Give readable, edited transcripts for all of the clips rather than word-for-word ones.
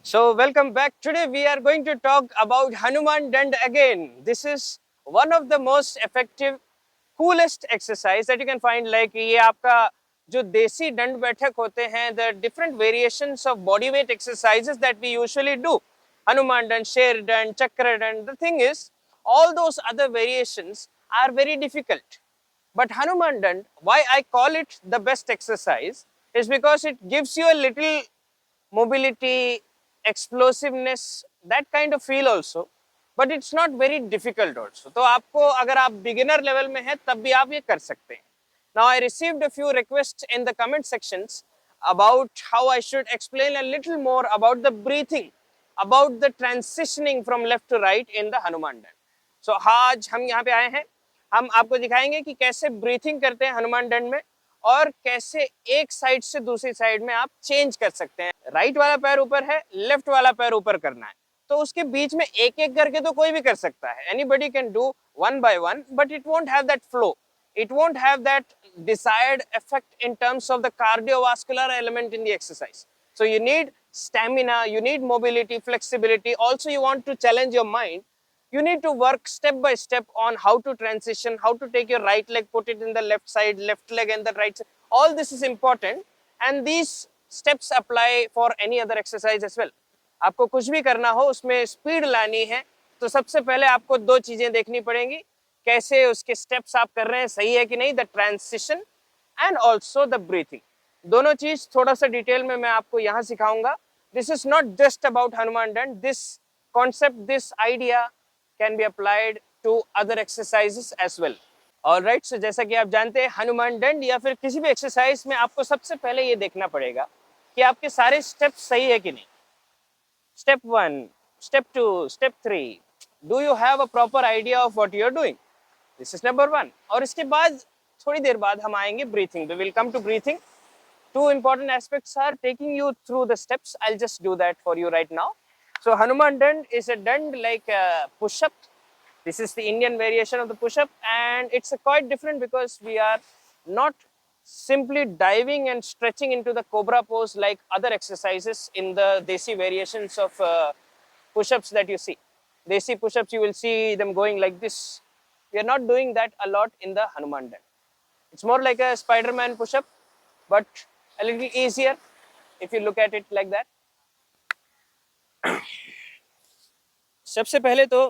So welcome back. Today we are going to talk about Hanuman Dand again. This is one of the most effective, coolest exercise that you can find. Like ये आपका जो देसी दंड बैठक होते हैं, the different variations of body weight exercises that we usually do. Hanuman Dand, Sher Dand, Chakra Dand. The thing is, all those other variations are very difficult. But Hanuman Dand, why I call it the best exercise, is because it gives you a little mobility, explosiveness, that kind of feel also. But it's not very difficult also. तो आपको अगर आप beginner level में हैं तब भी आप ये कर सकते हैं. Now I received a few requests in the comment sections about how I should explain a little more about the breathing, about the transitioning from left to right in the Hanuman Dand. So आज हम यहाँ पे आए हैं, हम आपको दिखाएंगे कि कैसे ब्रीथिंग करते हैं हनुमान दंड में और कैसे एक साइड से दूसरी साइड में आप चेंज कर सकते हैं. राइट वाला पैर ऊपर है, लेफ्ट वाला पैर ऊपर करना है, तो उसके बीच में एक एक करके तो कोई भी कर सकता है. Anybody can do one by one, but it won't have that flow. It won't have that desired effect in terms of the cardiovascular element in the exercise. So you need stamina, you need mobility, flexibility. Also, you want to challenge your mind. You need to work step by step on how to transition, how to take your right leg, put it in the left side, left leg and the right side. All this is important, and these steps apply for any other exercise as well. आपको कुछ भी करना हो, उसमें speed लानी है, तो सबसे पहले आपको दो चीजें देखनी पड़ेंगी. कैसे उसके स्टेप्स आप कर रहे हैं, सही है कि नहीं, the transition and also the breathing. दोनों चीज थोड़ा सा डिटेल में मैं आपको यहाँ सिखाऊंगा. This is not just about Hanuman dand. This concept, this idea can be applied to other exercises as well. Alright, so जैसा कि आप जानते हैं, हनुमान दंड या फिर किसी भी एक्सरसाइज में आपको सबसे पहले ये देखना पड़ेगा कि आपके सारे स्टेप्स सही है कि नहीं. Step 1, step 2, step 3. Do you have a proper idea of what you are doing? This is number 1. और इसके बाद थोड़ी देर बाद हम आएंगे breathing. We will come to breathing. Two important aspects are taking you through the steps. I'll just do that for you right now. So Hanuman Dand is a dand like a push-up. This is the Indian variation of the push-up, and it's quite different because we are not simply diving and stretching into the cobra pose like other exercises in the desi variations of push-ups that you see. Desi push-ups, you will see them going like this. We are not doing that a lot in the Hanuman Dand. It's more like a Spider-Man push-up, but a little easier if you look at it like that. सबसे पहले तो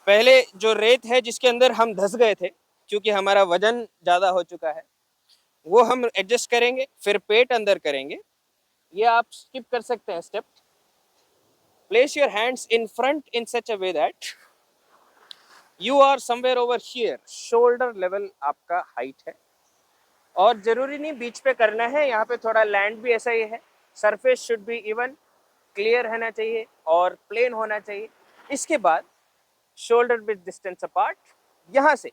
पहले जो रेत है जिसके अंदर हम धस गए थे, क्योंकि हमारा वजन ज़्यादा हो चुका है, वो हम एडजस्ट करेंगे. फिर पेट अंदर करेंगे. ये आप स्किप कर सकते हैं step. Place your hands in front in such a way that you are somewhere over here. Shoulder level आपका हाइट है, और जरूरी नहीं बीच पे करना है. यहाँ पे थोड़ा लैंड भी ऐसा ही है. Surface should be even, clear रहना चाहिए और प्लेन होना चाहिए. इसके बाद शोल्डर विद डिस्टेंस अपार्ट. यहाँ से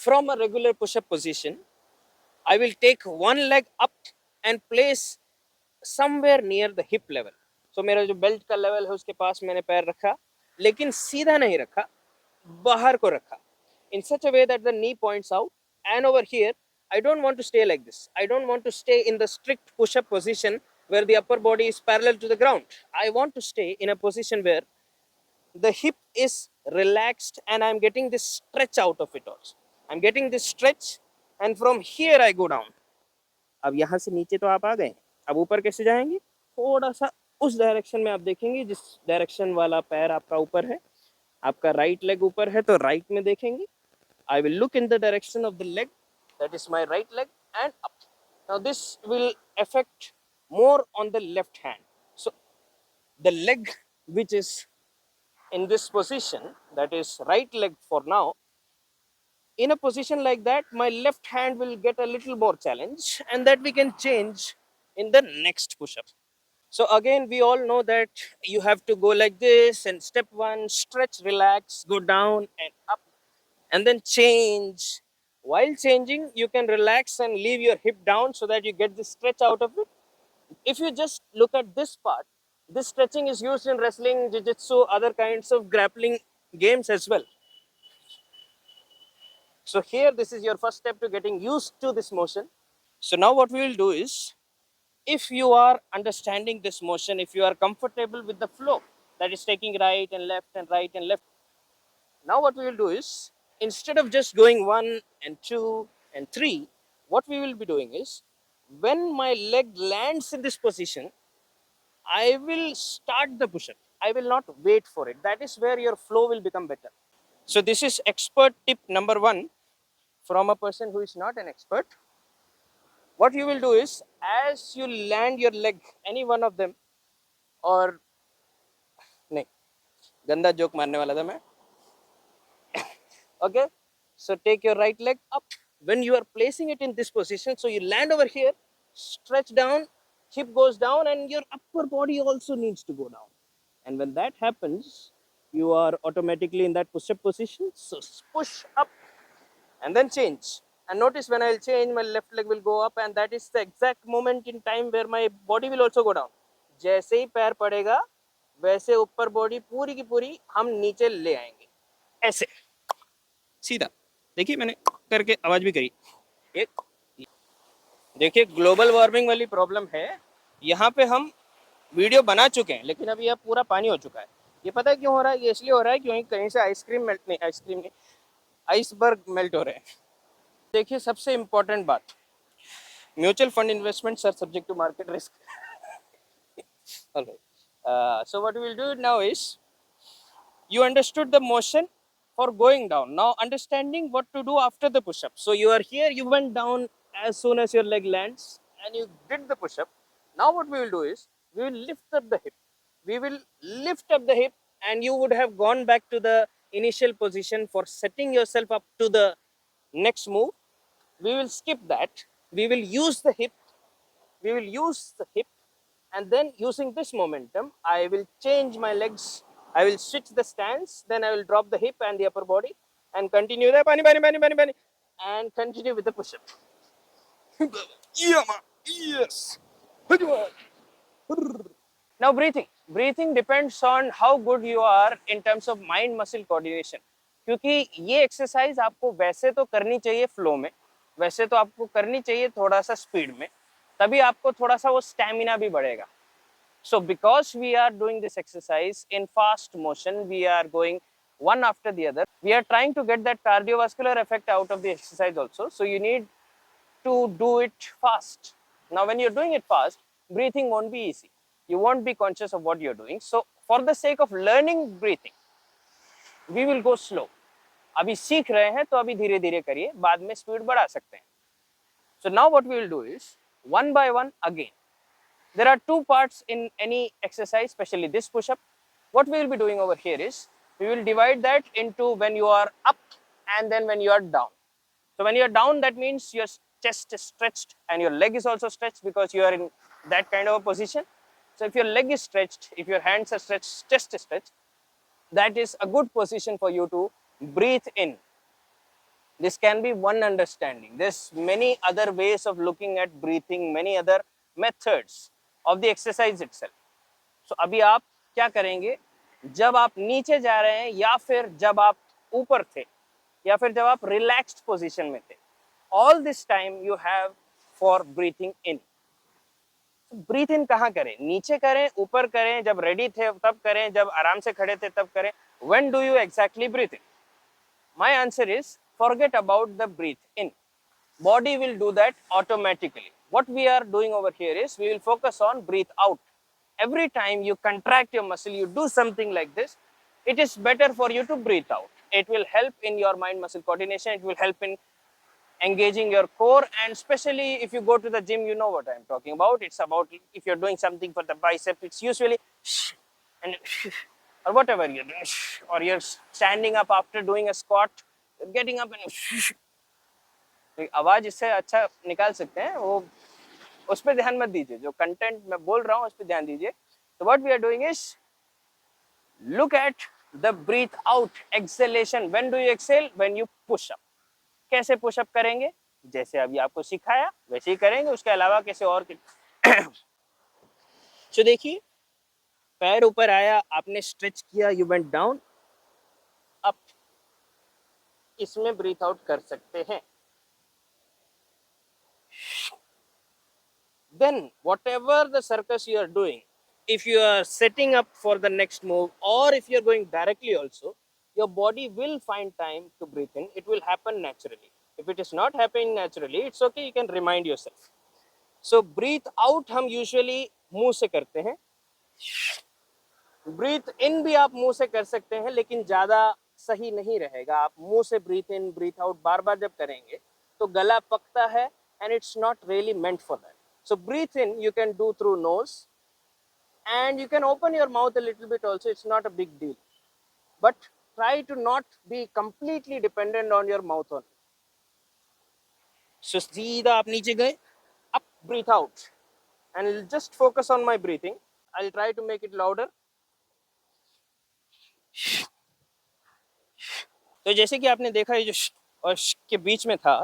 from a regular pushup position I will take one leg up and place somewhere near the hip level. So मेरा जो बेल्ट का लेवल है उसके पास मैंने पैर रखा, लेकिन सीधा नहीं रखा, बाहर को रखा, in such a way that the knee points out. And over here, I don't want to stay like this. I don't want to stay in the strict push-up position where the upper body is parallel to the ground. I want to stay in a position where the hip is relaxed and I'm getting this stretch out of it also. I'm getting this stretch, and from here I go down. अब यहाँ से नीचे तो आप आ गए, अब ऊपर कैसे जाएंगे? थोड़ा सा उस डायरेक्शन में आप देखेंगे जिस डायरेक्शन वाला पैर आपका ऊपर है. आपका राइट लेग ऊपर है तो राइट में देखेंगे. I will look in the direction of the leg, that is my right leg, and up. Now this will affect more on the left hand. So the leg which is in this position, that is right leg for now, in a position like that, my left hand will get a little more challenge, and that we can change in the next push-up. So again, we all know that you have to go like this, and step 1, stretch, relax, go down and up, and then change. While changing, you can relax and leave your hip down so that you get this stretch out of it. If you just look at this part, this stretching is used in wrestling, jiu-jitsu, other kinds of grappling games as well. So here, this is your first step to getting used to this motion. So now what we will do is, if you are understanding this motion, if you are comfortable with the flow that is taking right and left and right and left, now what we will do is, instead of just going 1 and 2 and 3, what we will be doing is, when my leg lands in this position, I will start the push-up. I will not wait for it. That is where your flow will become better. So this is expert tip number 1 from a person who is not an expert. What you will do is, as you land your leg, any one of them, or नहीं, गंदा joke मारने वाला था मैं. Okay, so take your right leg up. When you are placing it in this position, so you land over here, stretch down, hip goes down, and your upper body also needs to go down. And when that happens, you are automatically in that push-up position. So push up and then change. And notice when I'll change, my left leg will go up, and that is the exact moment in time where my body will also go down. जैसे ही पैर पड़ेगा, वैसे ऊपर body पूरी की पूरी हम नीचे ले आएंगे, ऐसे सीधा. देखिए मैंने करके आवाज भी करी. एक देखिए, ग्लोबल वार्मिंग वाली प्रॉब्लम है. यहाँ पे हम वीडियो बना चुके हैं, लेकिन अभी यह पूरा पानी हो चुका है. ये पता है क्यों हो रहा है? ये इसलिए हो रहा है क्योंकि कहीं से आइसक्रीम नहीं, आइसबर्ग मेल्ट हो रहे हैं. देखिए, सबसे इम्पोर्टेंट बात, mutual fund investments are subject to market risk. Alright. So what we will do now is, you understood the motion for going down. Now understanding what to do after the push-up. So you are here, you went down as soon as your leg lands, and you did the push-up. Now what we will do is, we will lift up the hip. We will lift up the hip, and you would have gone back to the initial position for setting yourself up to the next move. We will skip that. We will use the hip. We will use the hip, and then using this momentum, I will change my legs. I will switch the stance, then I will drop the hip and the upper body, and continue the and continue with the push-up. Yes. Now breathing. Breathing depends on how good you are in terms of mind muscle coordination. क्योंकि ये exercise आपको वैसे तो करनी चाहिए flow में, वैसे तो आपको करनी चाहिए थोड़ा सा स्पीड में, तभी आपको थोड़ा सा वो स्टैमिना भी बढ़ेगा. So because we are doing this exercise in fast motion, we are going one after the other. We are trying to get that cardiovascular effect out of the exercise also. So you need to do it fast. Now when you're doing it fast, breathing won't be easy. You won't be conscious of what you're doing. So for the sake of learning breathing, we will go slow. अभी सीख रहे हैं तो अभी धीरे धीरे करिए, बाद में स्पीड बढ़ा सकते हैं. So now what we will do is, one by one again. There are two parts in any exercise, especially this push-up. What we will be doing over here is, we will divide that into when you are up and then when you are down. So when you are down, that means your chest is stretched and your leg is also stretched because you are in that kind of a position. So if your leg is stretched, if your hands are stretched, chest is stretched, that is a good position for you to breathe in. This can be one understanding. There's many other ways of looking at breathing, many other methods of the exercise itself. So अभी आप क्या करेंगे, जब आप नीचे जा रहे हैं, या फिर जब आप ऊपर थे, या फिर जब आप रिलैक्स्ड पोजीशन में थे, all this time you have for breathing in. So breathe in कहाँ करें? नीचे करें, ऊपर करें, जब रेडी थे तब करें, जब आराम से खड़े थे तब करें. When do you exactly breathe in? My answer is, forget about the breathe in. Body will do that automatically. What we are doing over here is, we will focus on breathe out. Every time you contract your muscle, you do something like this, it is better for you to breathe out. It will help in your mind muscle coordination. It will help in engaging your core, and especially if you go to the gym, you know what I'm talking about. It's about, if you're doing something for the bicep, it's usually and or whatever you're doing, or you're standing up after doing a squat, getting up and आवाज इससे अच्छा निकाल सकते हैं, वो उस पर ध्यान मत दीजिए. जो कंटेंट मैं बोल रहा हूँ उस पर ध्यान दीजिए. So what we are doing is, look at the breathe out exhalation. When do you exhale? When you push up. कैसे पुश अप करेंगे? जैसे अभी आपको सिखाया वैसे ही करेंगे, उसके अलावा कैसे और तो देखिए, पैर ऊपर आया, आपने स्ट्रेच किया, यू वेंट डाउन, अप. इसमें ब्रीथ आउट कर सकते हैं. then whatever the circus you are doing, if you are setting up for the next move or if you are going directly also, your body will find time to breathe in. It will happen naturally. If it is not happening naturally, it's okay, you can remind yourself. So breathe out हम usually मुंह से करते हैं. Breathe इन भी आप मुंह से कर सकते हैं, लेकिन ज्यादा सही नहीं रहेगा. आप मुंह से ब्रीथ इन ब्रीथ आउट बार बार जब करेंगे तो गला पकता है and it's not really meant for that. So breathe in you can do through nose and you can open your mouth a little bit also. It's not a big deal, but try to not be completely dependent on your mouth only. So सीधा आप नीचे गए, up breathe out and just focus on my breathing. I'll try to make it louder. तो जैसे कि आपने देखा, ये जो और के बीच में था,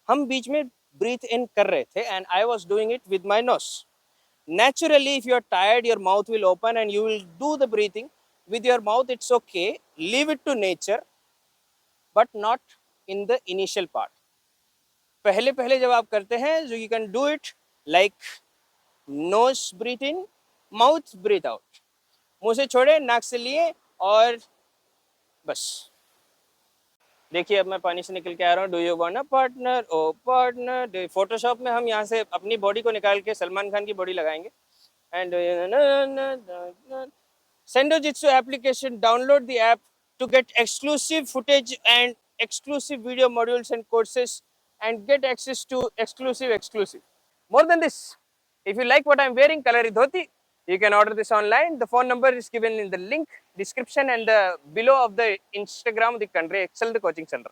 हम बीच में ब्रीथ इन कर रहे थे and I was doing it with my knows. Naturally, if you are tired, your mouth will open and you will do the breathing with your mouth. It's okay. Leave it to nature, but not in the initial part. पहले पहले जब आप करते हैं, so you can do it like nose breathe in, mouth breathe out. मुंह से छोड़े, नाक से लिए और बस. देखिए अब मैं पानी से निकल के आ रहा हूँ. Do you want a partner, oh partner. Photoshop में हम यहाँ से अपनी बॉडी को निकाल के सलमान खान की बॉडी लगाएंगे. And Sendojitsu application, download the app to get exclusive footage and exclusive video modules and courses and get access to exclusive. More than this, if you like what I'm wearing, Kalari Dhoti, you can order this online. The phone number is given in the link description and the below of the Instagram, the country excel the coaching center.